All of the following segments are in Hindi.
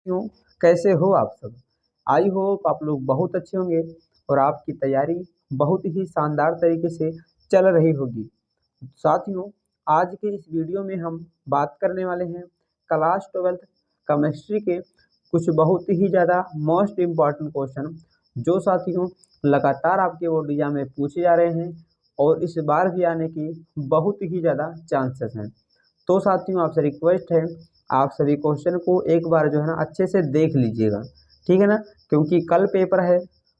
क्यों? कैसे हो आप सब? आई होप आप लोग बहुत अच्छे होंगे और आपकी तैयारी बहुत ही शानदार तरीके से चल रही होगी। साथियों, आज के इस वीडियो में हम बात करने वाले हैं क्लास 12th केमिस्ट्री के कुछ बहुत ही ज़्यादा मोस्ट इम्पॉर्टेंट क्वेश्चन जो साथियों लगातार आपके बोर्ड एग्जाम में पूछे जा रहे हैं और इस बार भी आने की बहुत ही ज़्यादा चांसेस हैं। तो साथियों आपसे रिक्वेस्ट है, आप सभी क्वेश्चन को एक बार जो है ना अच्छे से देख लीजिएगा, ठीक है ना? क्योंकि कल पेपर है।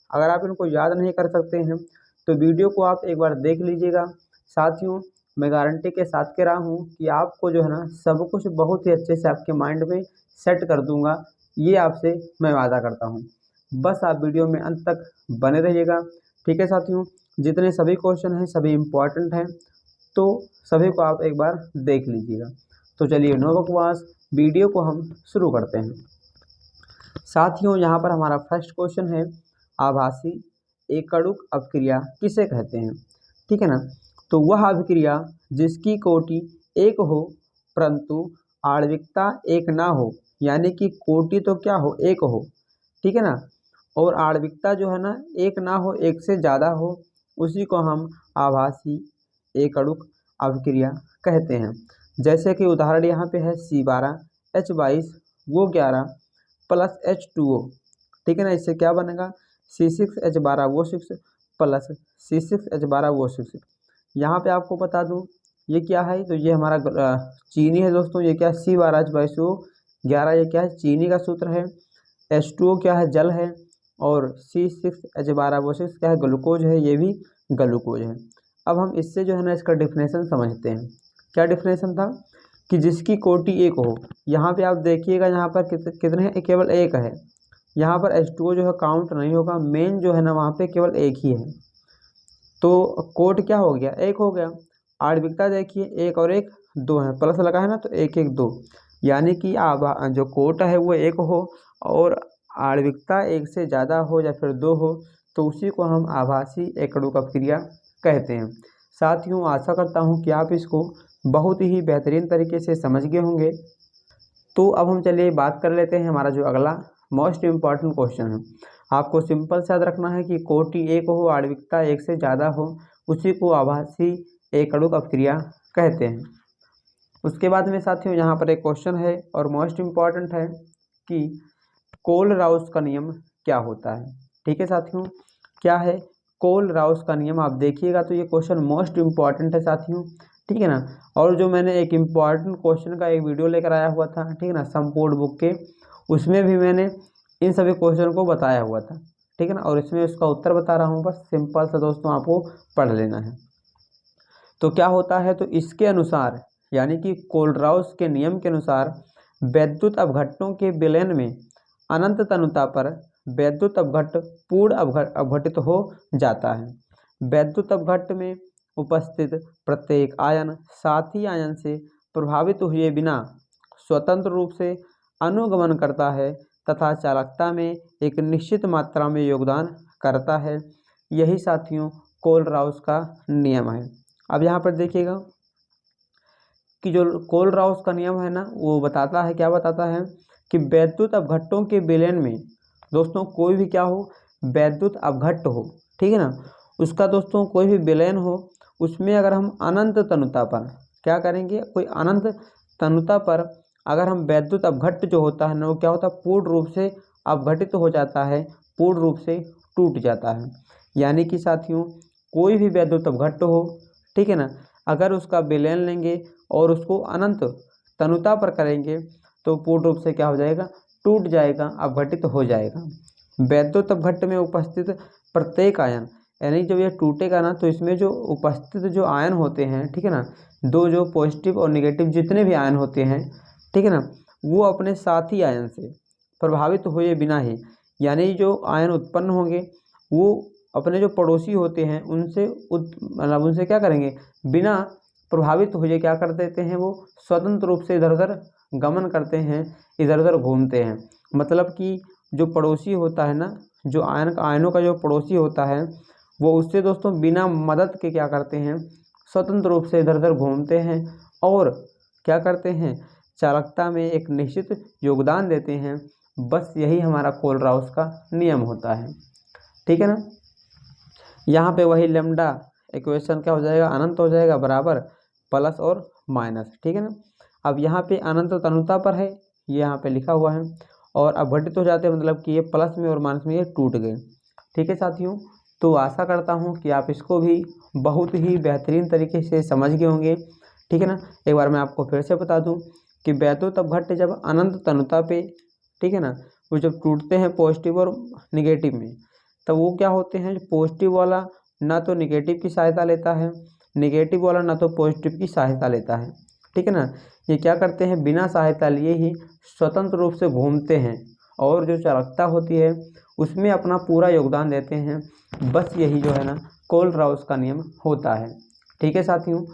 अगर आप इनको याद नहीं कर सकते हैं तो वीडियो को आप एक बार देख लीजिएगा। साथियों, मैं गारंटी के साथ कह रहा हूँ कि आपको जो है ना सब कुछ बहुत ही अच्छे से आपके माइंड में सेट कर दूंगा। ये आपसे मैं वादा करता हूँ। बस आप वीडियो में अंत तक बने रहिएगा, ठीक है साथियों? जितने सभी क्वेश्चन हैं सभी इम्पॉर्टेंट हैं, तो सभी को आप एक बार देख लीजिएगा। तो चलिए नो बकवास, वीडियो को हम शुरू करते हैं। साथियों, यहाँ पर हमारा फर्स्ट क्वेश्चन है, आभासी एकणुक अभिक्रिया किसे कहते हैं? ठीक है ना? तो वह अभिक्रिया जिसकी कोटि एक हो परंतु आणविकता एक ना हो, यानी कि कोटि तो क्या हो, एक हो, ठीक है ना? और आणविकता जो है ना एक ना हो, एक से ज़्यादा हो, उसी को हम आभासी एकणुक अभिक्रिया कहते हैं। जैसे कि उदाहरण यहाँ पे है C12H22 वो 11 प्लस H2O, ठीक है ना? इससे क्या बनेगा, C6H12 वो 6 प्लस C6H12 वो 6। यहाँ पे आपको बता दूँ ये क्या है, तो ये हमारा चीनी है दोस्तों। ये क्या है, C12H22 11, ये क्या है, चीनी का सूत्र है। H2O क्या है, जल है। और C6H12 वो 6 क्या है, ग्लूकोज है, ये भी ग्लूकोज है। अब हम इससे जो है ना इसका डिफिनेशन समझते हैं। क्या डिफिनेशन था कि जिसकी कोटि एक हो। यहाँ पे आप देखिएगा, यहाँ पर कितने हैं, केवल एक है। यहाँ पर H2O जो है काउंट नहीं होगा, मेन जो है ना वहाँ पे केवल एक ही है। तो कोट क्या हो गया, एक हो गया। आणविकता देखिए, एक और एक दो है, प्लस लगा है ना, तो एक एक दो, यानी कि जो कोट है वो एक हो और आणविकता एक से ज़्यादा हो या फिर दो हो, तो उसी को हम आभासी एकणुक अभिक्रिया कहते हैं। साथियों, आशा करता हूँ कि आप इसको बहुत ही बेहतरीन तरीके से समझ गए होंगे। तो अब हम चलिए बात कर लेते हैं हमारा जो अगला मोस्ट इम्पॉर्टेंट क्वेश्चन है। आपको सिंपल से याद रखना है कि कोटि एक हो, आणविकता एक से ज़्यादा हो, उसी को आभासी एकणुक अभिक्रिया कहते हैं। उसके बाद में साथियों यहाँ पर एक क्वेश्चन है और मोस्ट इम्पॉर्टेंट है कि कोल राउस का नियम क्या होता है? ठीक है साथियों, क्या है कोल राउस का नियम? आप देखिएगा तो ये क्वेश्चन मोस्ट इम्पॉर्टेंट है साथियों, ठीक है ना? और जो मैंने एक इम्पॉर्टेंट क्वेश्चन का एक वीडियो लेकर आया हुआ था, ठीक है ना, संपूर्ण बुक के, उसमें भी मैंने इन सभी क्वेश्चन को बताया हुआ था, ठीक है ना? और इसमें उसका उत्तर बता रहा हूँ, बस सिंपल सा दोस्तों आपको पढ़ लेना है। तो क्या होता है, तो इसके अनुसार यानी कि कोलराउस के नियम के अनुसार वैद्युत अपघट्टों के विलयन में अनंत तनुता पर वैद्युत अपघट्ट पूर्ण अपघटित हो जाता है। वैद्युत अपघट्ट में उपस्थित प्रत्येक आयन साथी आयन से प्रभावित हुए बिना स्वतंत्र रूप से अनुगमन करता है तथा चालकता में एक निश्चित मात्रा में योगदान करता है। यही साथियों कोलराउस का नियम है। अब यहाँ पर देखिएगा कि जो कोलराउस का नियम है ना, वो बताता है, क्या बताता है कि वैद्युत अपघट्टों के विलयन में दोस्तों कोई भी क्या हो, वैद्युत अपघट्ट हो, ठीक है ना, उसका दोस्तों कोई भी विलयन हो, उसमें अगर हम अनंत तनुता पर क्या करेंगे, कोई अनंत तनुता पर अगर हम वैद्युत अपघट्ट जो होता है ना, वो क्या होता है, पूर्ण रूप से अपघटित हो जाता है, पूर्ण रूप से टूट जाता है। यानी कि साथियों कोई भी वैद्युत अपघट्ट हो, ठीक है ना, अगर उसका विलयन लेंगे और उसको अनंत तनुता पर करेंगे तो पूर्ण रूप से क्या हो जाएगा, टूट जाएगा, अपघटित हो जाएगा। वैद्युत अपघट्ट में उपस्थित प्रत्येक आयन, यानी जब ये टूटेगा ना, तो इसमें जो उपस्थित जो आयन होते हैं, ठीक है ना, दो जो पॉजिटिव और निगेटिव जितने भी आयन होते हैं, ठीक है ना, वो अपने साथी आयन से प्रभावित हुए बिना ही, यानी जो आयन उत्पन्न होंगे वो अपने जो पड़ोसी होते हैं उनसे मतलब उनसे क्या करेंगे, बिना प्रभावित हुए क्या कर देते हैं, वो स्वतंत्र रूप से इधर उधर गमन करते हैं, इधर उधर घूमते हैं। मतलब कि जो पड़ोसी होता है ना, जो आयनों का जो पड़ोसी होता है, वो उससे दोस्तों बिना मदद के क्या करते हैं, स्वतंत्र रूप से इधर उधर घूमते हैं और क्या करते हैं, चालकता में एक निश्चित योगदान देते हैं बस यही हमारा कोलराउस का नियम होता है, ठीक है ना। यहाँ पे वही लेमडा इक्वेशन क्या हो जाएगा, अनंत हो जाएगा, बराबर प्लस और माइनस, ठीक है ना। अब यहाँ पे अनंत तनुता पर है, ये यहाँ पे लिखा हुआ है, और अपघटित हो जाते हैं, मतलब कि ये प्लस में और माइनस में ये टूट गए, ठीक है साथियों। तो आशा करता हूँ कि आप इसको भी बहुत ही बेहतरीन तरीके से समझ गए होंगे, ठीक है ना। एक बार मैं आपको फिर से बता दूँ कि वैद्युत अपघट्य जब अनंत तनुता पे, ठीक है ना, वो जब टूटते हैं पॉजिटिव और निगेटिव में, तब वो क्या होते हैं, जो पॉजिटिव वाला ना तो निगेटिव की सहायता लेता है, निगेटिव वाला ना तो पॉजिटिव की सहायता लेता है, ठीक है ना। ये क्या करते हैं, बिना सहायता लिए ही स्वतंत्र रूप से घूमते हैं और जो चालकता होती है उसमें अपना पूरा योगदान देते हैं। बस यही जो है ना कोलराउस का नियम होता है, ठीक है साथियों।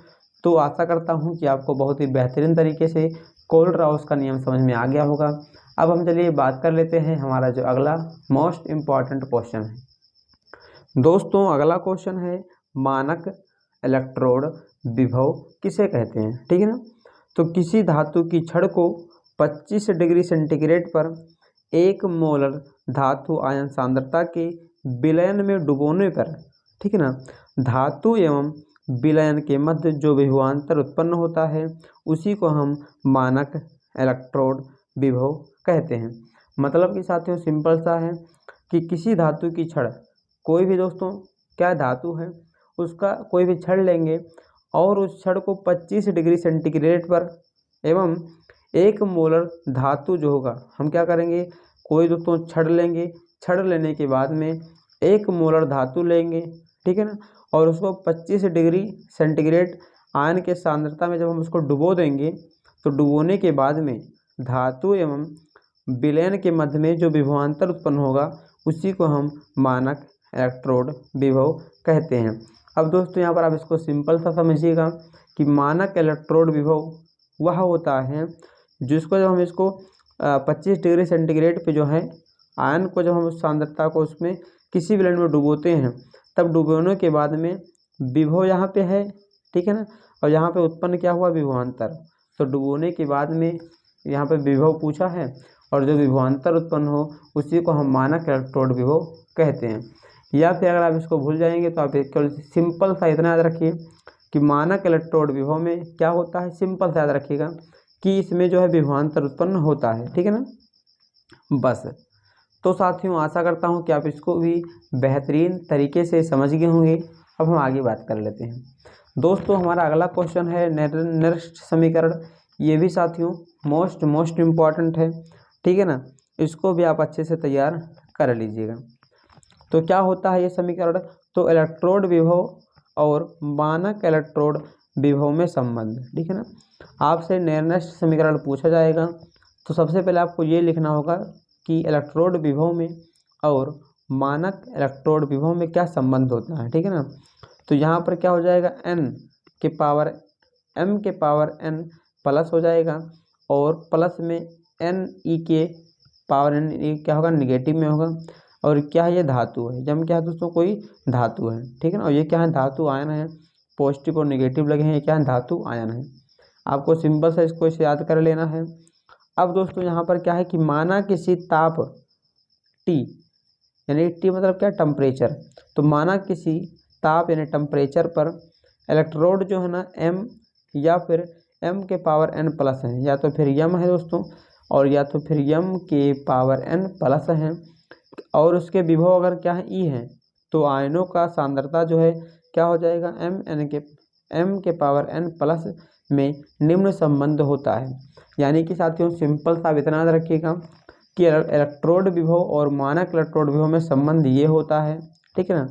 तो आशा करता हूँ कि आपको बहुत ही बेहतरीन तरीके से कोलराउस का नियम समझ में आ गया होगा। अब हम चलिए बात कर लेते हैं हमारा जो अगला मोस्ट इम्पॉर्टेंट क्वेश्चन है। दोस्तों अगला क्वेश्चन है, मानक इलेक्ट्रोड विभव किसे कहते हैं, ठीक है ना। तो किसी धातु की छड़ को 25 डिग्री सेंटीग्रेड पर 1 मोलर धातु आयन सांद्रता के विलयन में डुबोने पर, ठीक है ना, धातु एवं विलयन के मध्य जो विभवांतर उत्पन्न होता है उसी को हम मानक इलेक्ट्रोड विभव कहते हैं। मतलब कि साथियों सिंपल सा है कि किसी धातु की छड़, कोई भी दोस्तों क्या धातु है, उसका कोई भी छड़ लेंगे और उस छड़ को 25 डिग्री सेंटीग्रेड पर एवं 1 मोलर धातु जो होगा, हम क्या करेंगे, कोई दोस्तों छड़ लेंगे, छड़ लेने के बाद में 1 मोलर धातु लेंगे, ठीक है ना, और उसको 25 डिग्री सेंटीग्रेड आयन के सांद्रता में जब हम उसको डुबो देंगे, तो डुबोने के बाद में धातु एवं विलयन के मध्य में जो विभवांतर उत्पन्न होगा उसी को हम मानक इलेक्ट्रोड विभव कहते हैं। अब दोस्तों यहाँ पर आप इसको सिंपल सा समझिएगा कि मानक इलेक्ट्रोड विभव वह होता है जिसको जब हम इसको 25 डिग्री सेंटीग्रेड पे जो है आयन को, जब हम उस सांद्रता को उसमें किसी विलयन में डुबोते हैं, तब डुबोने के बाद में विभव यहाँ पे है, ठीक है ना, और यहाँ पे उत्पन्न क्या हुआ, विभवांतर। तो डुबोने के बाद में यहाँ पे विभव पूछा है और जो विभवांतर उत्पन्न हो उसी को हम मानक इलेक्ट्रोड विभव कहते हैं। या फिर अगर आप इसको भूल जाएंगे तो आप केवल सिंपल सा इतना याद रखिए कि मानक इलेक्ट्रोड विभव में क्या होता है, सिंपल सा याद रखिएगा कि इसमें जो है विभवांतर उत्पन्न होता है, ठीक है ना, बस। तो साथियों आशा करता हूँ कि आप इसको भी बेहतरीन तरीके से समझ गए होंगे। अब हम आगे बात कर लेते हैं। दोस्तों हमारा अगला क्वेश्चन है निर्दिष्ट समीकरण। ये भी साथियों मोस्ट इम्पॉर्टेंट है, ठीक है ना, इसको भी आप अच्छे से तैयार कर लीजिएगा। तो क्या होता है ये समीकरण, तो इलेक्ट्रोड विभव और मानक इलेक्ट्रोड विभव में संबंध, ठीक है ना। आपसे निर्दिष्ट समीकरण पूछा जाएगा तो सबसे पहले आपको ये लिखना होगा कि इलेक्ट्रोड विभव में और मानक इलेक्ट्रोड विभव में क्या संबंध होता है, ठीक है ना। तो यहाँ पर क्या हो जाएगा, n के पावर m के पावर n प्लस हो जाएगा और प्लस में n e के पावर n क्या होगा, निगेटिव में होगा। और क्या है, ये धातु है, जब क्या है दोस्तों, कोई धातु है, ठीक है ना, और ये क्या है, धातु आयन है, पॉजिटिव और निगेटिव लगे हैं, ये क्या है, धातु आयन है। आपको सिंपल सा इसको इसे याद कर लेना है। अब दोस्तों यहाँ पर क्या है कि माना किसी ताप T, यानी T मतलब क्या, टेम्परेचर, तो माना किसी ताप यानी टेम्परेचर पर इलेक्ट्रोड जो है ना m या फिर m के पावर n प्लस है, या तो फिर m है दोस्तों और या तो फिर m के पावर n प्लस है, और उसके विभव अगर क्या है, E है, तो आयनों का सांद्रता जो है क्या हो जाएगा, m के पावर n प्लस में निम्न संबंध होता है। यानी कि साथियों सिंपल सा इतना याद रखिएगा कि इलेक्ट्रोड विभव और मानक इलेक्ट्रोड विभव में संबंध ये होता है, ठीक है ना।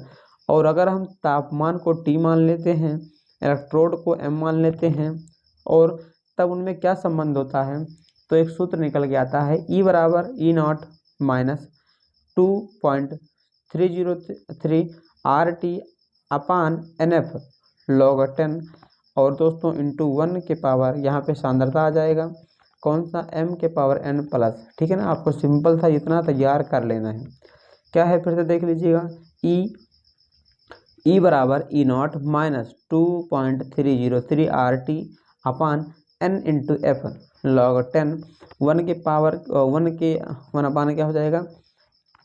और अगर हम तापमान को T मान लेते हैं, इलेक्ट्रोड को m मान लेते हैं, और तब उनमें क्या संबंध होता है, तो एक सूत्र निकल के आता है E बराबर E0 माइनस 2.303 RT अपान NF log 10, और दोस्तों इंटू 1 के पावर यहाँ पे सांद्रता आ जाएगा कौन सा, m के पावर n प्लस, ठीक है ना। आपको सिंपल सा इतना तैयार कर लेना है। क्या है, फिर से देख लीजिएगा, E बराबर E0 माइनस 2.303 RT अपान n इंटू F log 10 1 के पावर 1 अपान क्या हो जाएगा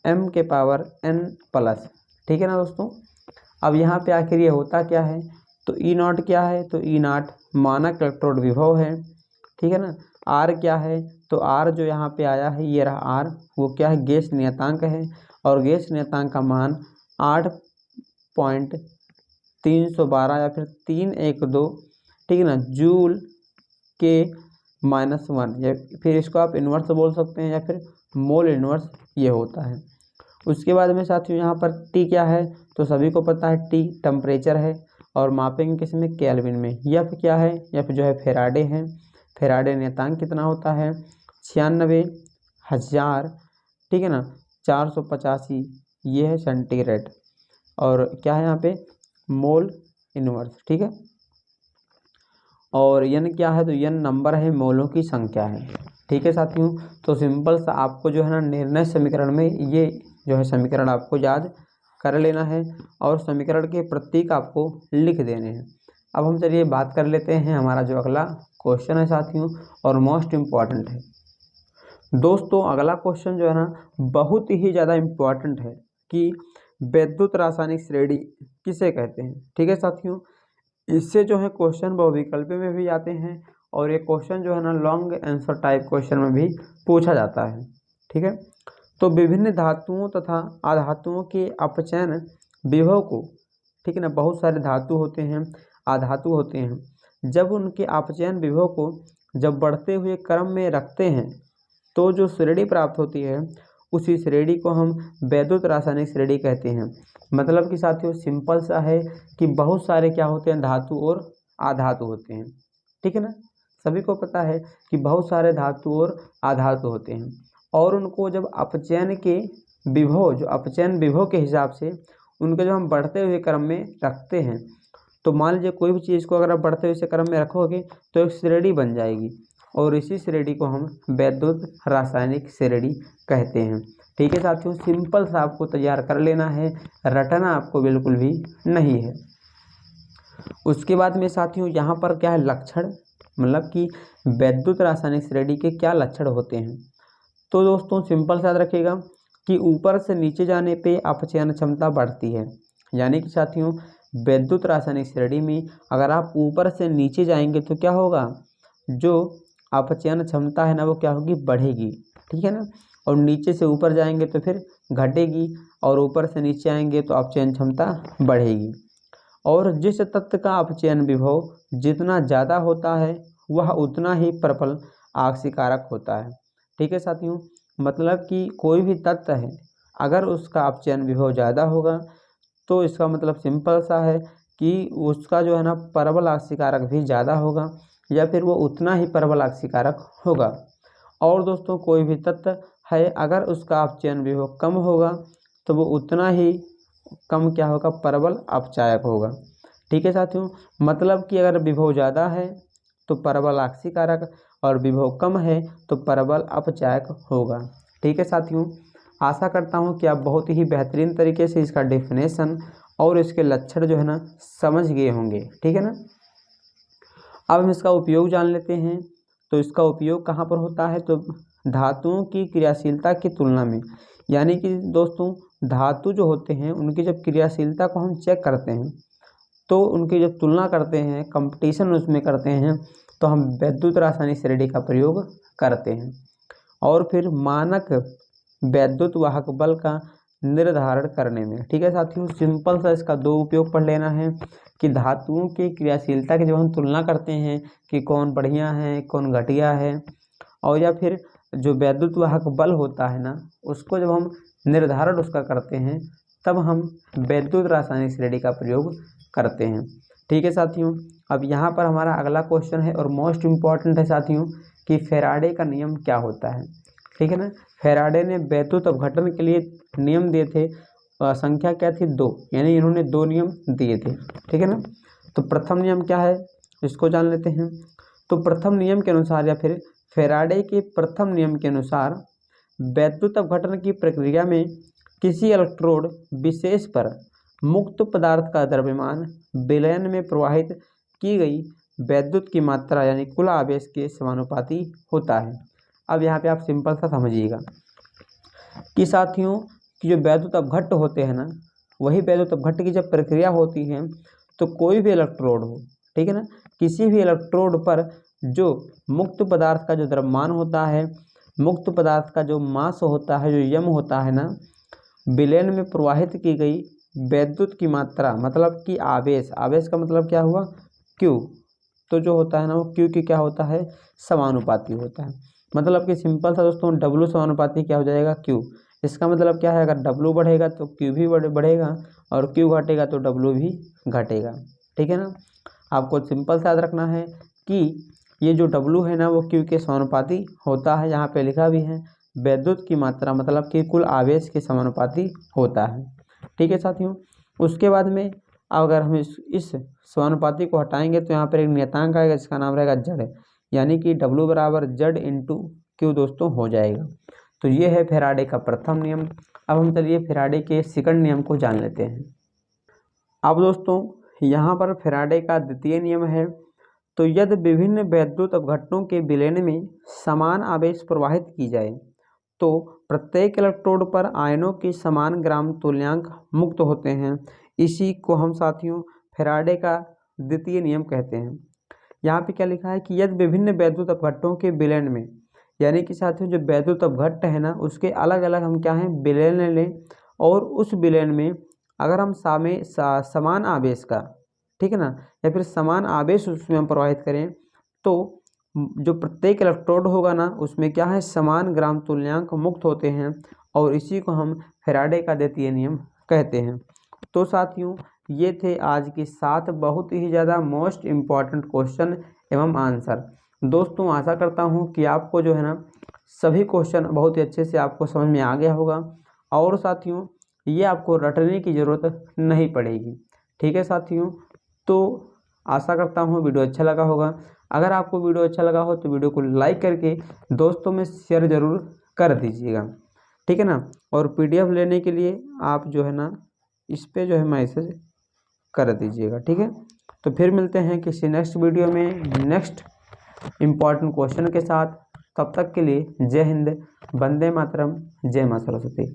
m के पावर n प्लस। ठीक है ना दोस्तों। अब यहाँ पे आखिर ये होता क्या है, तो ई नॉट क्या है, तो ई नॉट मानक इलेक्ट्रोड विभव है। ठीक है ना। आर क्या है, तो आर जो यहाँ पे आया है ये रहा आर, वो क्या है गैस नियतांक है, और गैस नियतांक का मान 8.312 या फिर 312, ठीक है ना, जूल के -1, या फिर इसको आप इन्वर्स बोल सकते हैं या फिर मोल इन्वर्स ये होता है। उसके बाद में साथियों यहाँ पर टी क्या है, तो सभी को पता है टी टेम्परेचर है, और मापेंगे किस में, केल्विन में। एफ क्या है, एफ जो है फेराडे है। फेराडे नियतांक कितना होता है 96,000, ठीक है ना, 485, ये है सेंटीग्रेड। और क्या है यहाँ पे मोल इनवर्स। ठीक है। और यन क्या है, तो यन नंबर है, मोलों की संख्या है। ठीक है साथियों। तो सिंपल सा आपको जो है ना निर्णय समीकरण में ये जो है समीकरण आपको याद कर लेना है, और समीकरण के प्रतीक आपको लिख देने हैं। अब हम चलिए बात कर लेते हैं हमारा जो अगला क्वेश्चन है साथियों, और मोस्ट इम्पॉर्टेंट है दोस्तों। अगला क्वेश्चन जो है ना बहुत ही ज़्यादा इम्पॉर्टेंट है कि वैद्युत रासायनिक श्रेणी किसे कहते हैं। ठीक है साथियों। इससे जो है क्वेश्चन बहुविकल्प में भी आते हैं, और ये क्वेश्चन जो है ना लॉन्ग आंसर टाइप क्वेश्चन में भी पूछा जाता है। ठीक है। तो विभिन्न धातुओं तथा अधातुओं के अपचयन विभव को, ठीक है ना, बहुत सारे धातु होते हैं, अधातु होते हैं, जब उनके अपचयन विभव को जब बढ़ते हुए क्रम में रखते हैं तो जो श्रेणी प्राप्त होती है उसी श्रेणी को हम वैद्युत रासायनिक श्रेणी कहते हैं। मतलब कि साथियों सिंपल सा है कि बहुत सारे क्या होते हैं धातु और अधातु होते हैं। ठीक है ना। सभी को पता है कि बहुत सारे धातु और अधातु होते हैं, और उनको जब अपचयन के विभव, जो अपचयन विभव के हिसाब से उनके जो हम बढ़ते हुए क्रम में रखते हैं, तो मान लीजिए कोई भी चीज़ को अगर आप बढ़ते हुए क्रम में रखोगे तो एक श्रेणी बन जाएगी, और इसी श्रेणी को हम वैद्युत रासायनिक श्रेणी कहते हैं। ठीक है साथियों। सिंपल सा आपको तैयार कर लेना है, रटना आपको बिल्कुल भी नहीं है। उसके बाद में साथियों यहाँ पर क्या है लक्षण, मतलब कि वैद्युत रासायनिक श्रेणी के क्या लक्षण होते हैं। तो दोस्तों सिंपल सा याद रखिएगा कि ऊपर से नीचे जाने पे अपचयन क्षमता बढ़ती है। यानी कि साथियों वैद्युत रासायनिक श्रेणी में अगर आप ऊपर से नीचे जाएंगे तो क्या होगा, जो अपचयन क्षमता है ना वो क्या होगी, बढ़ेगी। ठीक है ना। और नीचे से ऊपर जाएंगे तो फिर घटेगी, और ऊपर से नीचे आएंगे तो अपचयन क्षमता बढ़ेगी। और जिस तत्व का अपचयन विभव जितना ज़्यादा होता है वह उतना ही प्रबल आक्सीकारक होता है। ठीक है साथियों। मतलब कि कोई भी तत्व है अगर उसका अपचयन विभव ज़्यादा होगा तो इसका मतलब सिंपल सा है कि उसका जो है ना प्रबल आक्सीकारक भी ज़्यादा होगा, या फिर वो उतना ही प्रबल आक्सीकारक होगा। और दोस्तों कोई भी तत्व है अगर उसका अपचयन विभव कम होगा तो वो उतना ही कम क्या होगा, प्रबल अपचायक होगा। ठीक है साथियों। मतलब कि अगर विभव ज़्यादा है तो प्रबल आक्सीकारक, और विभव कम है तो प्रबल अपचायक होगा। ठीक है साथियों। आशा करता हूँ कि आप बहुत ही बेहतरीन तरीके से इसका डेफिनेशन और इसके लक्षण जो है ना समझ गए होंगे। ठीक है ना। अब हम इसका उपयोग जान लेते हैं। तो इसका उपयोग कहाँ पर होता है, तो धातुओं की क्रियाशीलता की तुलना में। यानी कि दोस्तों धातु जो होते हैं उनकी जब क्रियाशीलता को हम चेक करते हैं तो उनकी जब तुलना करते हैं, कंपटीशन उसमें करते हैं, तो हम वैद्युत रासायनिक श्रेणी का प्रयोग करते हैं। और फिर मानक वैद्युत वाहक बल का निर्धारण करने में। ठीक है साथियों। सिंपल सा इसका दो उपयोग पढ़ लेना है कि धातुओं की क्रियाशीलता की जब हम तुलना करते हैं कि कौन बढ़िया है कौन घटिया है, और या फिर जो वैद्युत वाहक बल होता है ना उसको जब हम निर्धारण उसका करते हैं तब हम वैद्युत रासायनिक श्रेणी का प्रयोग करते हैं। ठीक है साथियों। अब यहाँ पर हमारा अगला क्वेश्चन है और मोस्ट इम्पॉर्टेंट है साथियों कि फेराडे का नियम क्या होता है। ठीक है ना। फेराडे ने वैद्युत अपघटन के लिए नियम दिए थे, संख्या क्या थी 2, यानी इन्होंने 2 नियम दिए थे। ठीक है ना। तो प्रथम नियम क्या है इसको जान लेते हैं। तो प्रथम नियम के अनुसार या फिर फेराडे के प्रथम नियम के अनुसार वैद्युत अपघटन की प्रक्रिया में किसी इलेक्ट्रोड विशेष पर मुक्त पदार्थ का द्रव्यमान विलयन में प्रवाहित की गई वैद्युत की मात्रा यानी कुल आवेश के समानुपाती होता है। अब यहाँ पे आप सिंपल सा समझिएगा कि साथियों कि जो वैद्युत अपघट्ट होते हैं ना, वही वैद्युत अपघट्ट की जब प्रक्रिया होती है तो कोई भी इलेक्ट्रोड हो, ठीक है ना, किसी भी इलेक्ट्रोड पर जो मुक्त पदार्थ का जो द्रव्यमान होता है, मुक्त पदार्थ का जो मास होता है, जो यम होता है ना, विलयन में प्रवाहित की गई वैद्युत की मात्रा मतलब कि आवेश, आवेश का मतलब क्या हुआ क्यू, तो जो होता है ना वो क्यू की क्या होता है समानुपाती होता है। मतलब कि सिंपल सा दोस्तों डब्लू समानुपाती क्या हो जाएगा क्यू। इसका मतलब क्या है, अगर डब्लू बढ़ेगा तो क्यू भी बढ़ेगा और क्यू घटेगा तो डब्लू भी घटेगा, ठीक है ना। आपको सिंपल सा याद रखना है कि ये जो डब्लू है ना वो क्यू के समानुपाती होता है। यहाँ पे लिखा भी है वैद्युत की मात्रा मतलब कि कुल आवेश के समानुपाती होता है, ठीक है साथियों। उसके बाद में अगर हम इस समानुपाती को हटाएंगे तो यहाँ पर एक नियतांक आएगा जिसका नाम रहेगा जड़, यानी कि डब्लू बराबर जड़ इंटू क्यू दोस्तों हो जाएगा। तो ये है फैराडे का प्रथम नियम। अब हम चलिए फैराडे के सेकंड नियम को जान लेते हैं। अब दोस्तों यहाँ पर फैराडे का द्वितीय नियम है, तो यदि विभिन्न वैद्युत अपघट्टों के विलयन में समान आवेश प्रवाहित की जाए तो प्रत्येक इलेक्ट्रोड पर आयनों के समान ग्राम तुल्यांक मुक्त होते हैं। इसी को हम साथियों फैराडे का द्वितीय नियम कहते हैं। यहाँ पे क्या लिखा है कि यदि विभिन्न वैद्युत अपघट्टों के विलयन में, यानी कि साथियों जो वैद्युत अपघट्ट है ना उसके अलग अलग हम क्या हैं विलयन लें, और उस विलयन में अगर हम समान आवेश का, ठीक है ना, या फिर समान आवेश उसमें हम प्रवाहित करें तो जो प्रत्येक इलेक्ट्रोड होगा ना उसमें क्या है समान ग्राम तुल्यांक मुक्त होते हैं, और इसी को हम फैराडे का द्वितीय नियम कहते हैं। तो साथियों ये थे आज की 7 बहुत ही ज़्यादा मोस्ट इम्पॉर्टेंट क्वेश्चन एवं आंसर। दोस्तों आशा करता हूँ कि आपको जो है ना सभी क्वेश्चन बहुत ही अच्छे से आपको समझ में आ गया होगा, और साथियों ये आपको रटने की ज़रूरत नहीं पड़ेगी, ठीक है साथियों। तो आशा करता हूँ वीडियो अच्छा लगा होगा। अगर आपको वीडियो अच्छा लगा हो तो वीडियो को लाइक करके दोस्तों में शेयर ज़रूर कर दीजिएगा, ठीक है ना। और पीडीएफ लेने के लिए आप जो है ना इस पर जो है मैसेज कर दीजिएगा, ठीक है। तो फिर मिलते हैं किसी नेक्स्ट वीडियो में नेक्स्ट इम्पॉर्टेंट क्वेश्चन के साथ। तब तक के लिए जय हिंद, वंदे मातरम, जय मां सरस्वती।